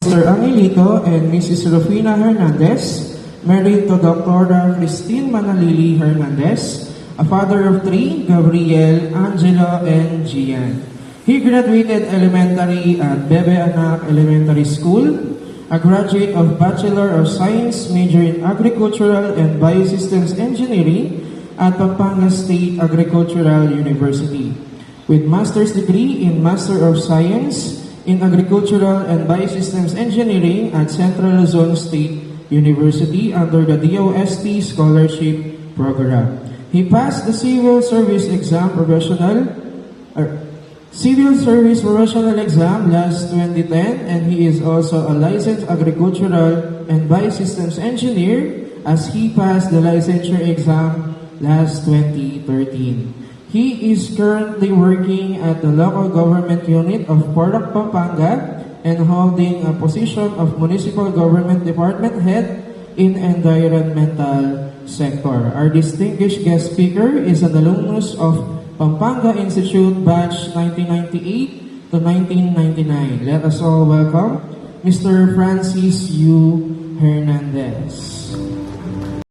Mr. Angelito and Mrs. Rufina Hernandez, married to Dr. Christine Manalili Hernandez, a father of three, Gabriel, Angelo, and Gian. He graduated elementary at Bebe Anak Elementary School, a graduate of Bachelor of Science, major in Agricultural and Biosystems Engineering at Pampanga State Agricultural University, with master's degree in Master of Science in Agricultural and Biosystems Engineering at Central Luzon State University under the DOST Scholarship Program. He passed the Civil Service Professional Exam last 2010, and he is also a licensed Agricultural and Biosystems Engineer as he passed the licensure exam last 2013. He is currently working at the local government unit of Porac, Pampanga, and holding a position of Municipal Government Department Head in Environmental Sector. Our distinguished guest speaker is an alumnus of Pampanga Institute Batch 1998 to 1999. Let us all welcome Mr. Francis U. Hernandez.